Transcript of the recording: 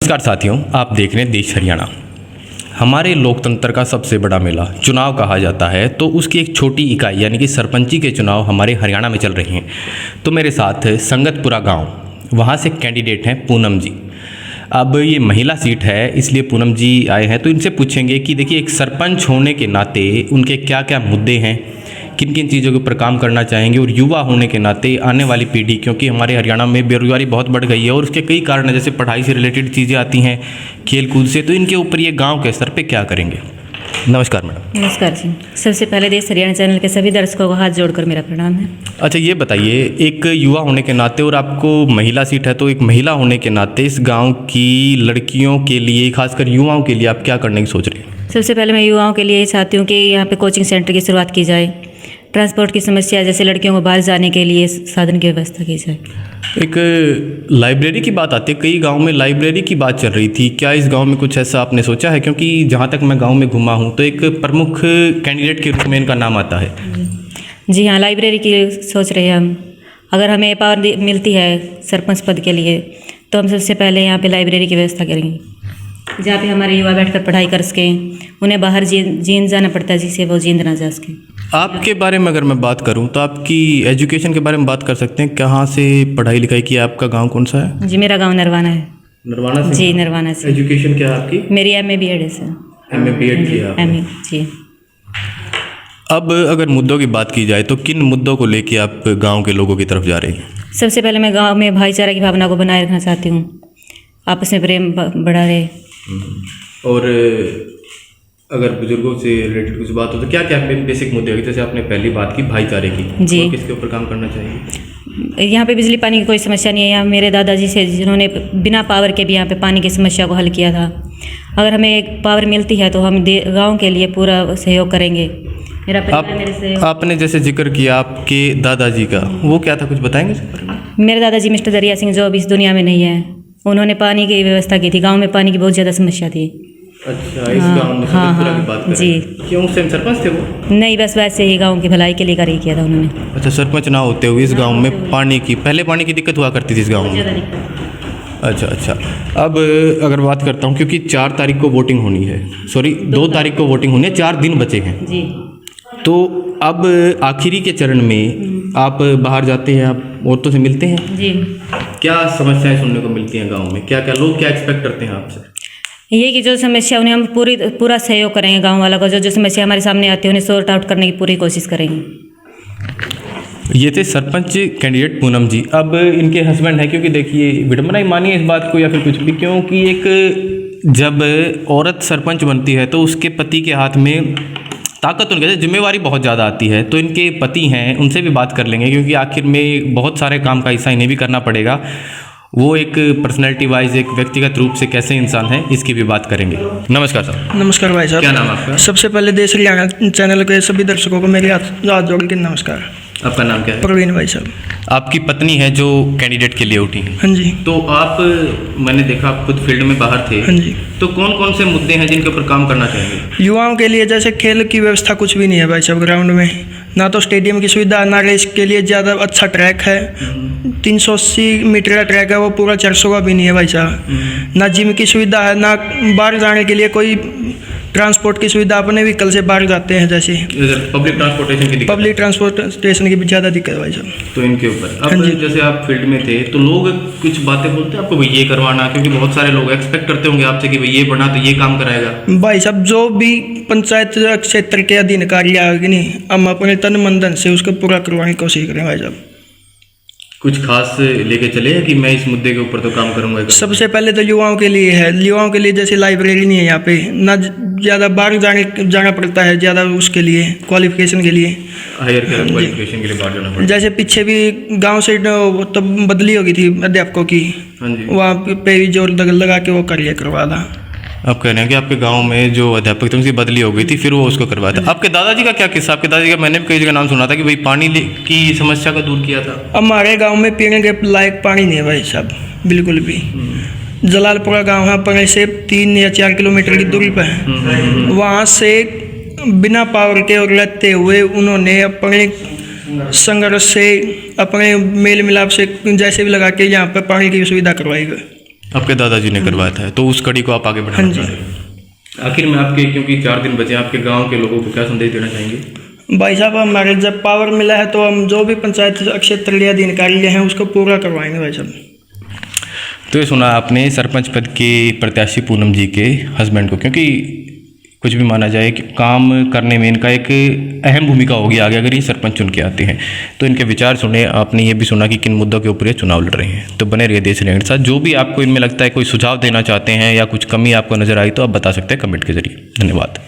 नमस्कार साथियों, आप देख रहे हैं देश हरियाणा। हमारे लोकतंत्र का सबसे बड़ा मेला चुनाव कहा जाता है, तो उसकी एक छोटी इकाई यानी कि सरपंची के चुनाव हमारे हरियाणा में चल रहे हैं। तो मेरे साथ संगतपुरा गांव, वहां से कैंडिडेट हैं पूनम जी। अब ये महिला सीट है, इसलिए पूनम जी आए हैं। तो इनसे पूछेंगे कि देखिए, एक सरपंच होने के नाते उनके क्या क्या मुद्दे हैं, किन किन चीज़ों के ऊपर काम करना चाहेंगे, और युवा होने के नाते आने वाली पीढ़ी, क्योंकि हमारे हरियाणा में बेरोजगारी बहुत बढ़ गई है और उसके कई कारण हैं, जैसे पढ़ाई से रिलेटेड चीज़ें आती हैं, खेल कूद से। तो इनके ऊपर ये गांव के स्तर पे क्या करेंगे। नमस्कार मैडम। नमस्कार जी। सबसे पहले देश हरियाणा चैनल के सभी दर्शकों को हाथ जोड़कर मेरा प्रणाम है। अच्छा, ये बताइए, एक युवा होने के नाते और आपको महिला सीट है, तो एक महिला होने के नाते इस गाँव की लड़कियों के लिए, खासकर युवाओं के लिए आप क्या करने की सोच रहे हैं। सबसे पहले मैं युवाओं के लिए चाहती हूँ कि यहाँ पे कोचिंग सेंटर की शुरुआत की जाए। ट्रांसपोर्ट की समस्या, जैसे लड़कियों को बाहर जाने के लिए साधन की व्यवस्था की जाए। एक लाइब्रेरी की बात आती है, कई गांव में लाइब्रेरी की बात चल रही थी, क्या इस गांव में कुछ ऐसा आपने सोचा है। क्योंकि जहां तक मैं गांव में घुमा हूं तो एक प्रमुख कैंडिडेट के रूप में इनका नाम आता है। जी हाँ, लाइब्रेरी की सोच रहे हैं हम। अगर हमें पावर मिलती है सरपंच पद के लिए, तो हम सबसे पहले यहाँ पे लाइब्रेरी की व्यवस्था करेंगे, जहाँ पे हमारे युवा बैठकर पढ़ाई कर सकें। उन्हें बाहर जींद जाना पड़ता है, जिससे वो जींद ना जा सकें। आपके बारे में अगर मैं बात करूं तो आपकी एजुकेशन के बारे में बात कर सकते हैं। कहाँ से पढ़ाई लिखाई की, आपका गांव कौन सा है। जी, मेरा गांव नरवाना है। नरवाना से? जी, नरवाना से। एजुकेशन क्या है आपकी। मेरी MA BEd है सर। MA BEd किया। MA जी। अब अगर मुद्दों की बात की जाए तो किन मुद्दों को लेके आप गाँव के लोगों की तरफ जा रही हैं। सबसे पहले मैं गाँव में भाईचारा की भावना को बनाए रखना चाहती हूँ, आपस में प्रेम बढ़ा रहे। और अगर बुजुर्गों से रिलेटेड कुछ बात हो तो क्या क्या बेसिक मुद्दे होंगे, जैसे आपने पहली बात की भाईचारे की जी, तो किसके ऊपर काम करना चाहिए। यहाँ पे बिजली पानी की कोई समस्या नहीं है। यहाँ मेरे दादाजी से, जिन्होंने बिना पावर के भी यहाँ पे पानी की समस्या को हल किया था। अगर हमें एक पावर मिलती है तो हम गाँव के लिए पूरा सहयोग करेंगे। मेरा परिवार मेरे से। आपने जैसे जिक्र किया आपके दादाजी का, वो क्या था, कुछ बताएंगे। मेरे दादाजी मिस्टर दरिया सिंह, जो अभी इस दुनिया में नहीं है, उन्होंने पानी की व्यवस्था की थी। गाँव में पानी की बहुत ज़्यादा समस्या थी। अच्छा, इस गांव में संगतपुरा की बात करें जी। क्यों, उस टाइम सरपंच थे वो। नहीं, बस वैसे ही गांव की भलाई के लिए कार्य किया था उन्होंने। अच्छा, सरपंच ना होते हुए इस गांव में पानी की दिक्कत हुआ करती थी इस गांव में। अच्छा। अब अगर बात करता हूं, क्योंकि 4 तारीख को वोटिंग होनी है, 2 तारीख को वोटिंग होनी है, 4 दिन बचे हैं जी। तो अब आखिरी के चरण में आप बाहर जाते हैं, आप औरतों से मिलते हैं जी। क्या समस्याएं सुनने को मिलती हैं गाँव में, क्या क्या लोग क्या एक्सपेक्ट करते हैं आपसे। ये कि जो समस्या, उन्हें हम पूरा सहयोग करेंगे। गांव वालों को जो समस्या हमारे सामने आती है, उन्हें सॉर्ट आउट करने की पूरी कोशिश करेंगे। ये थे सरपंच कैंडिडेट पूनम जी। अब इनके हस्बैंड है, क्योंकि देखिए विडम्बना ही मानिए इस बात को या फिर कुछ भी, क्योंकि एक जब औरत सरपंच बनती है तो उसके पति के हाथ में ताकत, उनके जिम्मेवारी बहुत ज़्यादा आती है। तो इनके पति हैं, उनसे भी बात कर लेंगे, क्योंकि आखिर में बहुत सारे काम का हिस्सा इन्हें भी करना पड़ेगा। वो एक पर्सनैलिटी वाइज, एक व्यक्तिगत रूप से कैसे इंसान है, इसकी भी बात करेंगे। नमस्कार सर। नमस्कार भाई साहब। क्या नाम आपका। सबसे पहले देश हरियाणा चैनल के सभी दर्शकों को मेरे हाथ जोड़ के नमस्कार। आपका नाम क्या है। प्रवीण भाई साहब। आपकी पत्नी है जो कैंडिडेट के लिए उठी है। हाँ जी। तो आप, मैंने देखा आप खुद फील्ड में बाहर थे। हाँ जी। तो कौन कौन से मुद्दे हैं जिनके ऊपर काम करना चाहेंगे। युवाओं के लिए जैसे खेल की व्यवस्था कुछ भी नहीं है भाई साहब ग्राउंड में, ना तो स्टेडियम की सुविधा, ना रेस के लिए ज़्यादा अच्छा ट्रैक है। 380 मीटर का ट्रैक है, वो पूरा 400 का भी नहीं है भाई साहब। ना जिम की सुविधा है, ना बाहर जाने के लिए कोई ट्रांसपोर्ट की सुविधा। अपने व्हीकल से बाहर जाते हैं, जैसे पब्लिक ट्रांसपोर्टेशन की भी ज़्यादा दिक्कत है भाई साहब। तो इनके ऊपर अब जैसे आप फील्ड में थे तो लोग कुछ बातें बोलते हैं आपको, भाई ये करवाना, क्योंकि बहुत सारे लोग एक्सपेक्ट करते होंगे आपसे कि भाई ये बना तो ये काम कराएगा। भाई साहब, जो भी पंचायत क्षेत्र के अधीन कार्य आएगी नहीं, हम अपने तन मन धन से उसको पूरा करवाने की कोशिश करें भाई साहब। कुछ खास लेके चले कि मैं इस मुद्दे के ऊपर तो काम करूंगा। सबसे पहले तो युवाओं के लिए है। युवाओं के लिए जैसे लाइब्रेरी नहीं है यहाँ पे, ना ज़्यादा बाहर जाना पड़ता है, ज़्यादा उसके लिए क्वालिफिकेशन के लिए, हायर क्वालिफिकेशन के लिए बाहर जाना पड़ता है। जैसे पीछे भी गांव से तो बदली होगी थी अध्यापकों की, वहाँ पे भी जोर लगा के वो कार्य करवा था। आप कह रहे हैं कि आपके गांव में जो अध्यापक थे उनकी बदली हो गई थी, फिर वो उसको करवाया था। आपके दादाजी का क्या किस्सा। आपके दादाजी का मैंने भी कई जगह नाम सुना था कि भाई पानी की समस्या को दूर किया था। हमारे गांव में पीने के लायक पानी नहीं है भाई साहब, बिल्कुल भी। जलालपुरा गांव है, पड़े से 3 या 4 किलोमीटर की दूरी पर है। वहाँ से बिना पावर के और रहते हुए उन्होंने अपने संघर्ष से अपने मेल मिलाप से जैसे भी लगा के यहाँ पर पानी की सुविधा करवाएगा। आपके दादाजी ने करवाया था, तो उस कड़ी को आप आगे बढ़ाना हाँ जी। चाह रहे हैं। आखिर में आपके, क्योंकि 4 दिन बचे, आपके गांव के लोगों को क्या संदेश देना चाहेंगे? भाई साहब हमारे जब पावर मिला है तो हम जो भी पंचायत क्षेत्रीय अधिकारी हैं उसको पूरा करवाएंगे भाई साहब। तो ये सुना आपने सरपंच पद के प्रत्याशी पूनम जी के हस्बैंड को, क्योंकि कुछ भी माना जाए कि काम करने में इनका एक अहम भूमिका होगी आगे अगर ये सरपंच चुन के आते हैं। तो इनके विचार सुने, आपने ये भी सुना कि किन मुद्दों के ऊपर ये चुनाव लड़ रहे हैं। तो बने रहिए देश रियाणा के साथ। जो भी आपको इनमें लगता है कोई सुझाव देना चाहते हैं या कुछ कमी आपको नज़र आई तो आप बता सकते हैं कमेंट के जरिए। धन्यवाद।